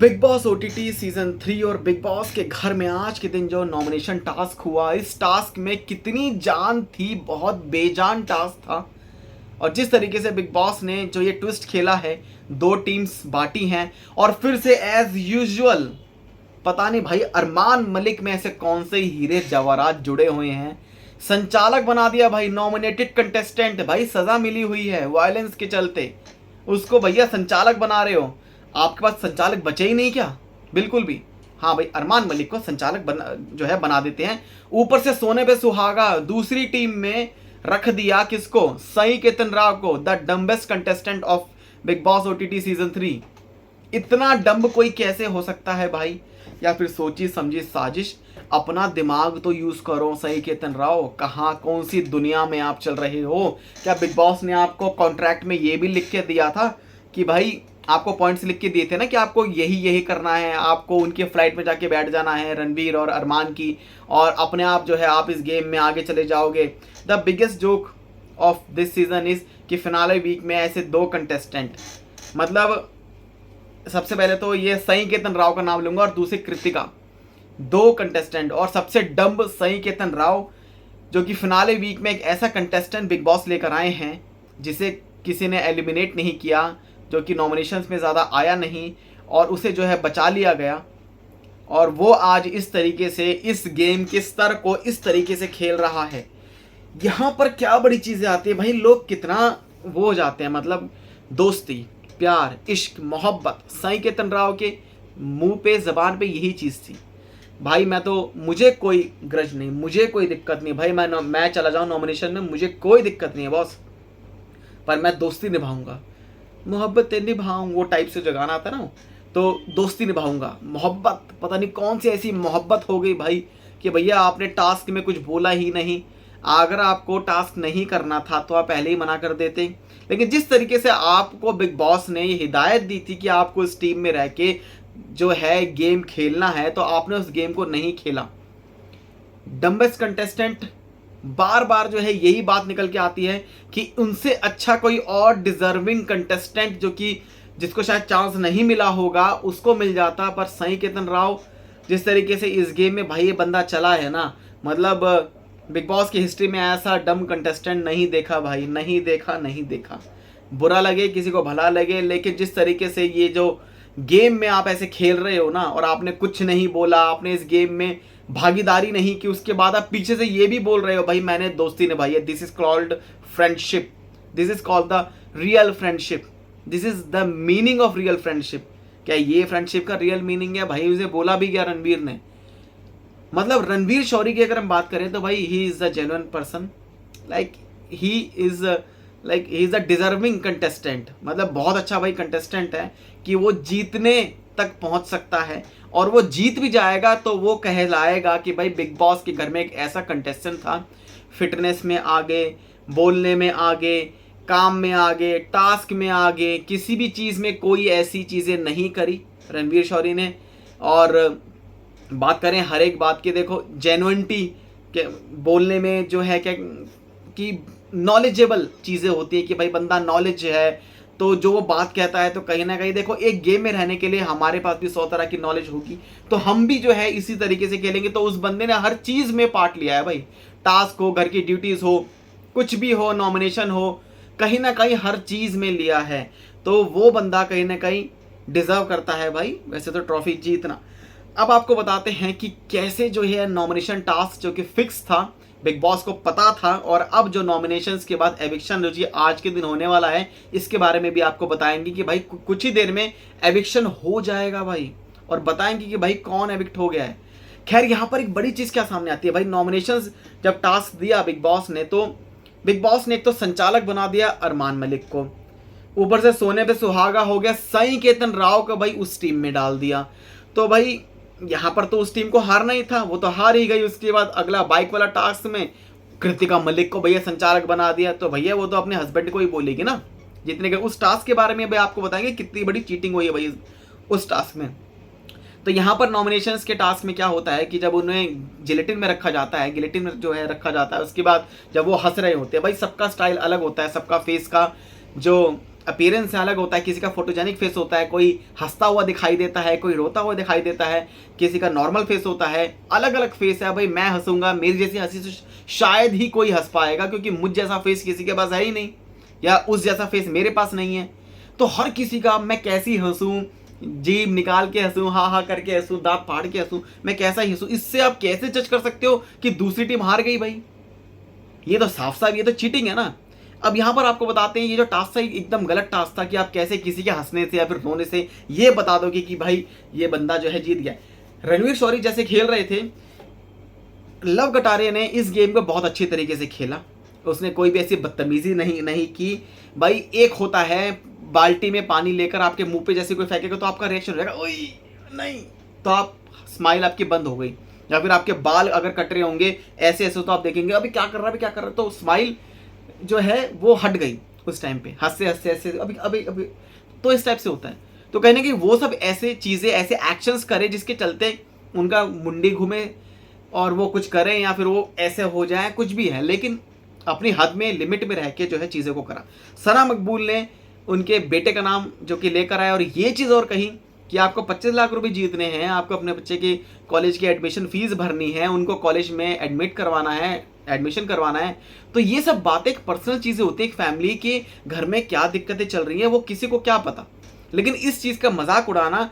Big boss OTT season 3 और big boss के घर में आज के दिन जो नॉमिनेशन टास्क हुआ, इस टास्क में कितनी जान थी, बहुत बेजान टास्क था। और जिस तरीके से बिग बॉस ने जो ये ट्विस्ट खेला है, दो टीम्स बांटी हैं और फिर से एज यूजुअल पता नहीं भाई अरमान मलिक में ऐसे कौन से हीरे जवाहरात जुड़े हुए हैं, संचालक बना दिया भाई। नॉमिनेटेड कंटेस्टेंट भाई, सजा मिली हुई है वायलेंस के चलते, उसको भैया संचालक बना रहे हो। आपके पास संचालक बचे ही नहीं क्या? बिल्कुल भी। हाँ भाई, अरमान मलिक को संचालक बना देते हैं। ऊपर से सोने पे सुहागा दूसरी टीम में रख दिया किसको? सई केतन राव को, the dumbest contestant of big boss OTT season 3। इतना डम्ब कोई कैसे हो सकता है भाई? या फिर सोची समझी साजिश? अपना दिमाग तो यूज करो सई केतन राव, कहाँ कौन सी दुनिया में आप चल रहे हो? क्या बिग बॉस ने आपको कॉन्ट्रैक्ट में ये भी लिख के दिया था कि भाई आपको पॉइंट्स लिख के दिए थे ना कि आपको यही यही करना है, आपको उनके फ्लाइट में जाके बैठ जाना है रणवीर और अरमान की, और अपने आप जो है आप इस गेम में आगे चले जाओगे। The biggest joke of this season is कि फिनाले वीक में ऐसे दो कंटेस्टेंट, मतलब सबसे पहले तो ये सई केतन राव का नाम लूंगा और दूसरी कृतिका, दो कंटेस्टेंट। और सबसे डम्ब सई केतन राव, जो कि फिनाले वीक में एक ऐसा कंटेस्टेंट बिग बॉस लेकर आए हैं जिसे किसी ने एलिमिनेट नहीं किया, जो कि नॉमिनेशंस में ज़्यादा आया नहीं और उसे जो है बचा लिया गया। और वो आज इस तरीके से इस गेम के स्तर को इस तरीके से खेल रहा है। यहाँ पर क्या बड़ी चीज़ें आती है भाई, लोग कितना वो हो जाते हैं, मतलब दोस्ती, प्यार, इश्क, मोहब्बत। सई केतन राव के मुंह पे ज़बान पे यही चीज़ थी भाई। मुझे कोई ग्रज नहीं, मुझे कोई दिक्कत नहीं भाई, मैं चला जाऊँ नॉमिनेशन में, मुझे कोई दिक्कत नहीं है बॉस, पर मैं दोस्ती निभाऊंगा, मोहब्बत निभाऊंगा, वो टाइप से जो गाना आता है ना, तो दोस्ती निभाऊंगा। मोहब्बत, पता नहीं कौन सी ऐसी मोहब्बत हो गई भाई कि भैया आपने टास्क में कुछ बोला ही नहीं। अगर आपको टास्क नहीं करना था तो आप पहले ही मना कर देते। लेकिन जिस तरीके से आपको बिग बॉस ने ये हिदायत दी थी कि आपको इस टीम में रह के जो है गेम खेलना है, तो आपने उस गेम को नहीं खेला। डम्बेस्ट कंटेस्टेंट, बार बार जो है यही बात निकल के आती है कि उनसे अच्छा कोई और डिजर्विंग कंटेस्टेंट जो कि जिसको शायद चांस नहीं मिला होगा उसको मिल जाता। पर सई केतन राव जिस तरीके से इस गेम में भाई ये बंदा चला है ना, मतलब बिग बॉस की हिस्ट्री में ऐसा डम कंटेस्टेंट नहीं देखा भाई, नहीं देखा, नहीं देखा। बुरा लगे किसी को भला लगे, लेकिन जिस तरीके से ये जो गेम में आप ऐसे खेल रहे हो ना, और आपने कुछ नहीं बोला, आपने इस गेम में भागीदारी नहीं की, उसके बाद आप पीछे से ये भी बोल रहे हो भाई मैंने दोस्ती निभाई है। This is called friendship, this is called the real friendship, this is the meaning of real friendship. क्या ये फ्रेंडशिप का रियल मीनिंग है भाई? उसे बोला भी क्या रणवीर ने? मतलब रणवीर शौरी की अगर हम बात करें तो भाई he is a genuine person, like he is a deserving contestant. मतलब बहुत अच्छा भाई कंटेस्टेंट है कि वो जीतने तक पहुंच सकता है, और वो जीत भी जाएगा तो वो कहलाएगा कि भाई बिग बॉस के घर में एक ऐसा कंटेस्टेंट था, फिटनेस में आगे, बोलने में आगे, काम में आगे, टास्क में आगे, किसी भी चीज़ में कोई ऐसी चीज़ें नहीं करी रणवीर शौरी ने। और बात करें हर एक बात की, देखो जेन्युइनिटी के बोलने में जो है क्या कि नॉलेजेबल चीज़ें होती है कि भाई बंदा नॉलेज है तो जो वो बात कहता है, तो कहीं ना कहीं देखो एक गेम में रहने के लिए हमारे पास भी 100 तरह की नॉलेज होगी, तो हम भी जो है इसी तरीके से खेलेंगे। तो उस बंदे ने हर चीज़ में पार्ट लिया है भाई, टास्क हो, घर की ड्यूटीज़ हो, कुछ भी हो, नॉमिनेशन हो, कहीं ना कहीं हर चीज़ में लिया है। तो वो बंदा कहीं ना कहीं डिजर्व करता है भाई वैसे तो ट्रॉफी जीतना। अब आपको बताते हैं कि कैसे जो है नॉमिनेशन टास्क जो कि फिक्स था, बिग बॉस को पता था, और अब जो नॉमिनेशंस के बाद एविक्शन जो आज के दिन होने वाला है, इसके बारे में भी आपको बताएंगे कि भाई कुछ ही देर में एविक्शन हो जाएगा भाई, और बताएंगे कि भाई कौन एविक्ट हो गया है। खैर यहाँ पर एक बड़ी चीज़ क्या सामने आती है भाई, नॉमिनेशंस जब टास्क दिया बिग बॉस ने, तो बिग बॉस ने एक तो संचालक बना दिया अरमान मलिक को, ऊपर से सोने पे सुहागा हो गया सई केतन राव को भाई उस टीम में डाल दिया। तो भाई यहाँ पर तो उस टीम को हारना ही था, वो तो हार ही गई। उसके बाद अगला बाइक वाला टास्क में कृतिका मलिक को भैया संचालक बना दिया, तो भैया वो तो अपने हस्बैंड को ही बोलेगी ना जितने के। उस टास्क के बारे में भाई आपको बताएंगे कितनी बड़ी चीटिंग हुई है भाई उस टास्क में। तो यहाँ पर नॉमिनेशंस के टास्क में क्या होता है कि जब उन्हें जिलेटिन में रखा जाता है, गिलेटिन में जो है रखा जाता है, उसके बाद जब वो हंस रहे होते हैं भाई, सबका स्टाइल अलग होता है, सबका फेस का जो अपीयरेंस अलग होता है, किसी का फोटोजेनिक फेस होता है, कोई हंसता हुआ दिखाई देता है, कोई रोता हुआ दिखाई देता है, किसी का नॉर्मल फेस होता है, अलग अलग फेस है भाई। मैं हंसूंगा, मेरी जैसी हंसी से शायद ही कोई हंस पाएगा, क्योंकि मुझ जैसा फेस किसी के पास है ही नहीं, या उस जैसा फेस मेरे पास नहीं है। तो हर किसी का मैं कैसी हंसूं, जीभ निकाल के हंसूं, हा हा करके हंसूं, दांत फाड़ के हंसूं, मैं कैसा ही हंसूं, इससे आप कैसे जज कर सकते हो कि दूसरी टीम हार गई भाई? ये तो साफ साफ ये तो चीटिंग है ना। अब यहाँ पर आपको बताते हैं, ये जो टास्क था एकदम गलत टास्क था कि आप कैसे किसी के हंसने से या फिर रोने से ये बता दोगे कि भाई ये बंदा जो है जीत गया। रणवीर शौरी जैसे खेल रहे थे, लव कटारिया ने इस गेम को बहुत अच्छी तरीके से खेला। उसने कोई भी ऐसी बदतमीजी नहीं की भाई। एक होता है बाल्टी में पानी लेकर आपके मुंह पे जैसे कोई फेंकेगा तो आपका रिएक्शन रहेगा ओए नहीं, तो आप स्माइल आपकी बंद हो गई। या फिर आपके बाल अगर कट रहे होंगे ऐसे ऐसे, तो आप देखेंगे अभी क्या कर रहा है, अभी क्या कर रहा है, तो स्माइल जो है वो हट गई उस टाइम पे, हंसते हंसते ऐसे अभी अभी अभी, तो इस टाइप से होता है। तो कहने की वो सब ऐसे चीज़ें, ऐसे एक्शंस करे जिसके चलते उनका मुंडी घूमे और वो कुछ करें या फिर वो ऐसे हो जाए, कुछ भी है, लेकिन अपनी हद में, लिमिट में रह के जो है चीज़ों को करा। सना मकबूल ने उनके बेटे का नाम जो कि लेकर आया और ये चीज़ और कही कि आपको 25 लाख रुपए जीतने हैं, आपको अपने बच्चे की कॉलेज की एडमिशन फीस भरनी है, उनको कॉलेज में एडमिट करवाना है, एडमिशन करवाना है। तो ये सब बातें एक पर्सनल चीज़ें होती है, एक फैमिली के घर में क्या दिक्कतें चल रही हैं वो किसी को क्या पता। लेकिन इस चीज़ का मजाक उड़ाना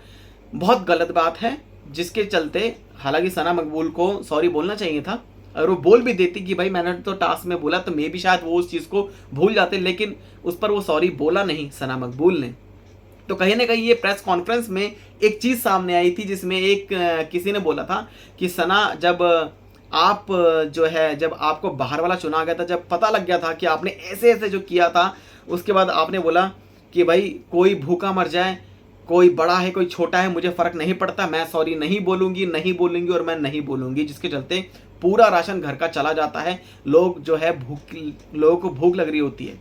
बहुत गलत बात है, जिसके चलते हालांकि सना मकबूल को सॉरी बोलना चाहिए था। अगर वो बोल भी देती कि भाई मैंने तो टास्क में बोला, तो मे भी शायद वो उस चीज़ को भूल जाते, लेकिन उस पर वो सॉरी बोला नहीं सना मकबूल ने। तो कहीं ना कहीं ये प्रेस कॉन्फ्रेंस में एक चीज़ सामने आई थी, जिसमें एक किसी ने बोला था कि सना, जब आप जो है, जब आपको बाहर वाला चुना गया था, जब पता लग गया था कि आपने ऐसे ऐसे जो किया था, उसके बाद आपने बोला कि भाई कोई भूखा मर जाए, कोई बड़ा है कोई छोटा है, मुझे फ़र्क नहीं पड़ता, मैं सॉरी नहीं बोलूँगी, नहीं बोलूँगी और मैं नहीं बोलूँगी, जिसके चलते पूरा राशन घर का चला जाता है। लोग जो है लोगों को भूख लग रही होती है।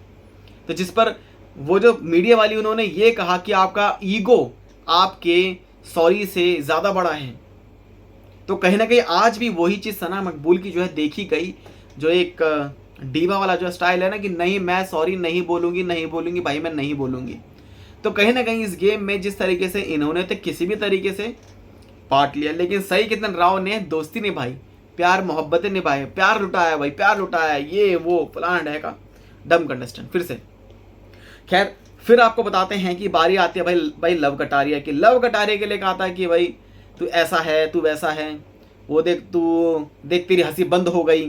तो जिस पर वो जो मीडिया वाली उन्होंने ये कहा कि आपका ईगो आपके सॉरी से ज़्यादा बड़ा है। तो कहीं ना कहीं आज भी वही चीज़ सना मकबूल की जो है देखी गई, जो एक डीवा वाला जो स्टाइल है ना कि नहीं मैं सॉरी नहीं बोलूँगी, नहीं बोलूँगी भाई, मैं नहीं बोलूँगी। तो कहीं ना कहीं इस गेम में जिस तरीके से इन्होंने तो किसी भी तरीके से पार्ट लिया, लेकिन सही कितन राव ने दोस्ती निभाई, प्यार मोहब्बतें निभाए, प्यार लुटाया भाई, प्यार लुटाया, ये वो फलाना ढेका डम कंटेस्टेंट फिर से। खैर फिर आपको बताते हैं कि बारी आती है भाई लव कटारिया की। लव कटारिया के लिए कहा था कि भाई तू ऐसा है, तू वैसा है, वो देख, तू देख तेरी हंसी बंद हो गई,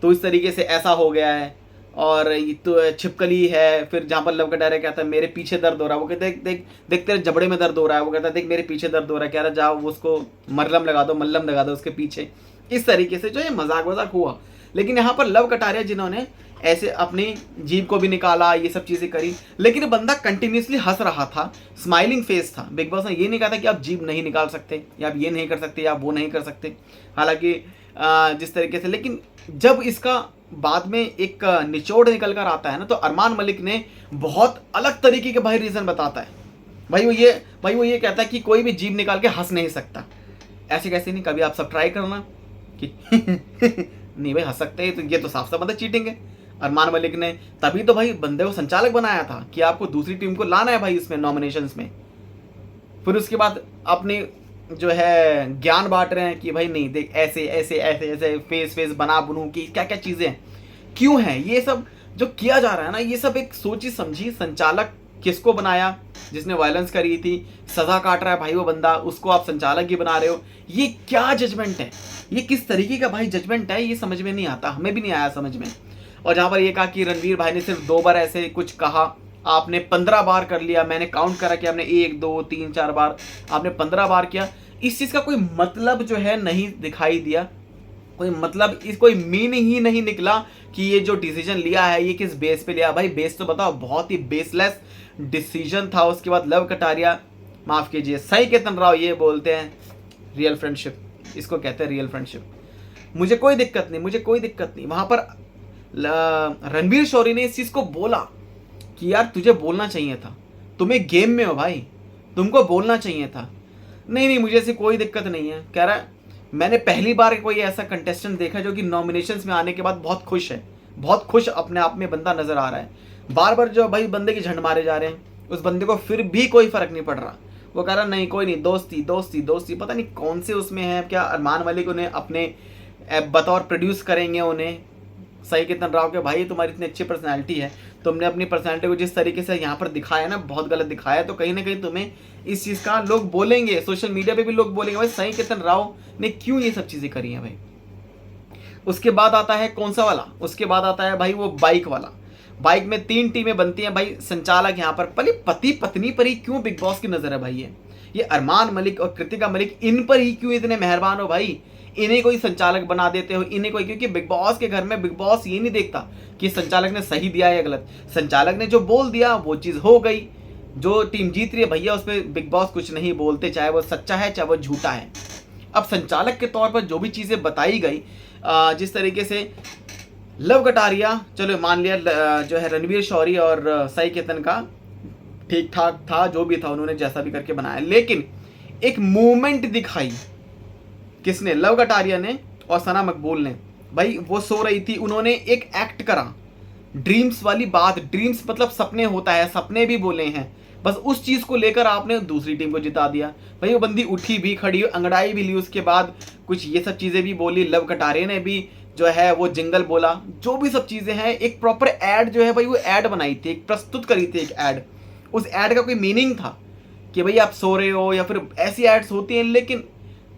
तो इस तरीके से ऐसा हो गया है, और तो छिपकली है। फिर जहाँ पर लव कटारिया कहता है मेरे पीछे दर्द हो रहा है, वो कहते देख देख देख तेरे जबड़े में दर्द हो रहा है, वो कहता है देख मेरे पीछे दर्द हो रहा है, कह रहा जाओ उसको मल्लम लगा दो उसके पीछे। इस तरीके से जो ये मजाक हुआ। लेकिन यहाँ पर लव कटारिया जिन्होंने ऐसे अपनी जीभ को भी निकाला, ये सब चीज़ें करी, लेकिन बंदा कंटिन्यूसली हंस रहा था, स्माइलिंग फेस था। बिग बॉस ने ये नहीं कहा था कि आप जीभ नहीं निकाल सकते, या आप ये नहीं कर सकते, या आप वो नहीं कर सकते। हालांकि जिस तरीके से, लेकिन जब इसका बाद में एक निचोड़ निकल कर आता है ना, तो अरमान मलिक ने बहुत अलग तरीके के भाई रीज़न बताता है। भाई वो ये कहता है कि कोई भी जीभ निकाल के हंस नहीं सकता। ऐसे कैसे नहीं, कभी आप सब ट्राई करना कि नहीं भाई हंस सकते हैं, तो ये तो साफ साफ मतलब चीटिंग है। अरमान मलिक ने तभी तो भाई बंदे को संचालक बनाया था कि आपको दूसरी टीम को लाना है भाई इसमें नॉमिनेशंस में। फिर उसके बाद अपने जो है ज्ञान बांट रहे हैं कि भाई नहीं देख ऐसे ऐसे ऐसे ऐसे फेस बनू की क्या क्या चीज़ें क्यों हैं, ये सब जो किया जा रहा है ना, ये सब एक सोची समझी संचालक किसको बनाया, जिसने वायलेंस करी थी, सजा काट रहा है भाई वो बंदा, उसको आप संचालक ही बना रहे हो। ये क्या जजमेंट है, ये किस तरीके का भाई जजमेंट है, ये समझ में नहीं आता, हमें भी नहीं आया समझ में। और जहाँ पर ये कहा कि रणवीर भाई ने सिर्फ 2 बार ऐसे कुछ कहा, आपने 15 बार कर लिया, मैंने काउंट करा कि आपने 1 2 3 4 बार, आपने 15 बार किया। इस चीज़ का कोई मतलब जो है नहीं दिखाई दिया, कोई मतलब, इस कोई मीनिंग ही नहीं निकला कि ये जो डिसीजन लिया है ये किस बेस पे लिया। भाई बेस तो बताओ, बहुत ही बेसलेस डिसीजन था। उसके बाद लव कटारिया, माफ़ कीजिए सही केतन राव ये बोलते हैं रियल फ्रेंडशिप, इसको कहते हैं रियल फ्रेंडशिप। मुझे कोई दिक्कत नहीं, वहाँ पर रणवीर शौरी ने इस चीज़ को बोला कि यार तुझे बोलना चाहिए था, तुम्हें गेम में हो भाई, तुमको बोलना चाहिए था। नहीं मुझे ऐसी कोई दिक्कत नहीं है, कह रहा है मैंने पहली बार कोई ऐसा कंटेस्टेंट देखा जो कि नॉमिनेशंस में आने के बाद बहुत खुश है, बहुत खुश अपने आप में बंदा नजर आ रहा है। बार बार जो भाई बंदे की झंड मारे जा रहे हैं, उस बंदे को फिर भी कोई फर्क नहीं पड़ रहा। वो कह रहा नहीं कोई नहीं, दोस्ती दोस्ती दोस्ती, पता नहीं कौन से उसमें है। क्या अरमान मलिक उन्हें अपने बतौर प्रोड्यूस करेंगे उन्हें? सही केतन राव के भाई तुम्हारी इतनी अच्छी पर्सनैलिटी है, तुमने अपनी पर्सनैलिटी को जिस तरीके से यहाँ पर दिखाया ना, बहुत गलत दिखाया। तो कहीं ना कहीं तुम्हें इस चीज़ का लोग बोलेंगे, सोशल मीडिया पे भी लोग बोलेंगे भाई सही केतन राव ने क्यों ये सब चीज़ें करी हैं भाई। उसके बाद आता है कौन सा वाला, उसके बाद आता है भाई वो बाइक वाला। बाइक में 3 टीमें बनती हैं भाई, संचालक यहाँ पर पति पत्नी पर ही क्यों बिग बॉस की नज़र है भाई। ये अरमान मलिक और कृतिका मलिक इन पर ही क्यों इतने मेहरबान हो भाई। इन्हें कोई संचालक बना देते हो, इन्हें कोई, क्योंकि बिग बॉस के घर में बिग बॉस ये नहीं देखता कि संचालक ने सही दिया या गलत। संचालक ने जो बोल दिया वो चीज़ हो गई, जो टीम जीत रही है भैया उस पर बिग बॉस कुछ नहीं बोलते, चाहे वो सच्चा है चाहे वो झूठा है। अब संचालक के तौर पर जो भी चीज़ें बताई गई, जिस तरीके से लव कटारिया, चलो मान लिया जो है रणवीर शौरी और साई केतन का ठीक ठाक था, जो भी था उन्होंने जैसा भी करके बनाया, लेकिन एक मूवमेंट दिखाई किसने? लव कटारिया ने और सना मकबूल ने। भाई वो सो रही थी, उन्होंने एक एक्ट करा, ड्रीम्स वाली बात, ड्रीम्स मतलब सपने होता है, सपने भी बोले हैं, बस उस चीज़ को लेकर आपने दूसरी टीम को जिता दिया। भाई वो बंदी उठी भी, खड़ी अंगड़ाई भी ली, उसके बाद कुछ ये सब चीज़ें भी बोली। लव कटारिया ने भी जो है वो जिंगल बोला, जो भी सब चीज़ें हैं, एक प्रॉपर ऐड जो है भाई वो ऐड बनाई थी, एक प्रस्तुत करी थी एक ऐड। उस ऐड का कोई मीनिंग था कि भाई आप सो रहे हो, या फिर ऐसी एड्स होती हैं। लेकिन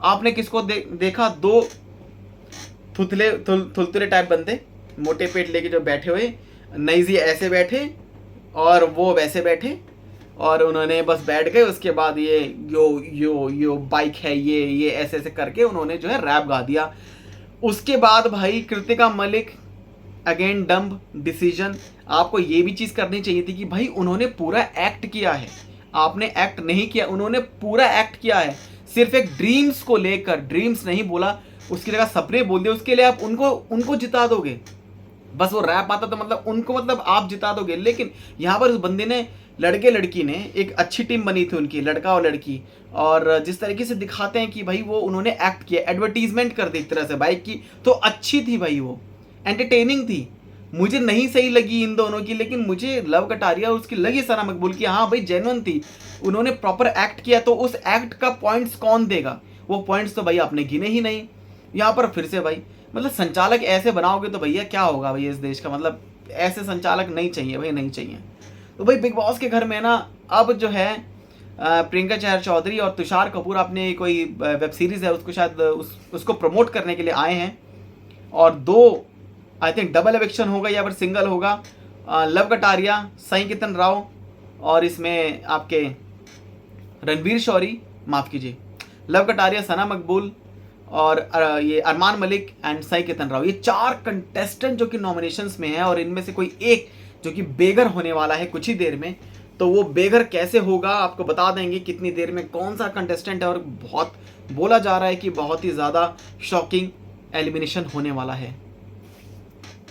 आपने किसको देखा? 2 थुलथुले टाइप बंदे, मोटे पेट लेके जो बैठे हुए, नईजी ऐसे बैठे और वो वैसे बैठे, और उन्होंने बस बैठ गए। उसके बाद ये यो बाइक है, ये ऐसे ऐसे करके उन्होंने जो है रैप गा दिया। उसके बाद भाई Kritika Malik again dumb decision. आपको ये भी चीज़ करनी चाहिए थी कि भाई उन्होंने पूरा एक्ट किया है, आपने एक्ट नहीं किया, उन्होंने पूरा एक्ट किया है। सिर्फ एक ड्रीम्स को लेकर, ड्रीम्स नहीं बोला, उसकी जगह सपने बोल दिए, उसके लिए आप उनको जिता दोगे। बस वो रैप आता तो मतलब आप जिता दोगे। लेकिन यहाँ पर उस बंदे ने, लड़के लड़की ने, एक अच्छी टीम बनी थी उनकी, लड़का और लड़की, और जिस तरीके से दिखाते हैं कि भाई वो उन्होंने एक्ट किया, एडवर्टीजमेंट कर दी एक तरह से बाइक की, तो अच्छी थी भाई, वो एंटरटेनिंग थी। मुझे नहीं सही लगी इन दोनों की, लेकिन मुझे लव कटारिया उसकी लगी सना मकबूल की, हाँ भाई जेन्युइन थी, उन्होंने प्रॉपर एक्ट किया। तो उस एक्ट का पॉइंट्स कौन देगा? वो पॉइंट्स तो भाई आपने गिने ही नहीं। यहाँ पर फिर से भाई मतलब संचालक ऐसे बनाओगे तो भैया क्या होगा भाई इस देश का, मतलब ऐसे संचालक नहीं चाहिए भाई, नहीं चाहिए। तो भाई बिग बॉस के घर में ना अब जो है प्रियंका चहर चौधरी और तुषार कपूर अपने कोई वेब सीरीज़ है उसको शायद उसको प्रमोट करने के लिए आए हैं, और 2 आई थिंक डबल एविक्शन होगा या फिर सिंगल होगा। लव कटारिया, साई केतन राव, और इसमें आपके रणवीर शौरी, माफ़ कीजिए, लव कटारिया, सना मकबूल और ये अरमान मलिक एंड साई केतन राव, ये 4 कंटेस्टेंट जो कि नॉमिनेशंस में हैं, और इनमें से कोई एक जो कि बेघर होने वाला है कुछ ही देर में। तो वो बेघर कैसे होगा आपको बता देंगे कितनी देर में, कौन सा कंटेस्टेंट है, और बहुत बोला जा रहा है कि बहुत ही ज़्यादा शॉकिंग एलिमिनेशन होने वाला है।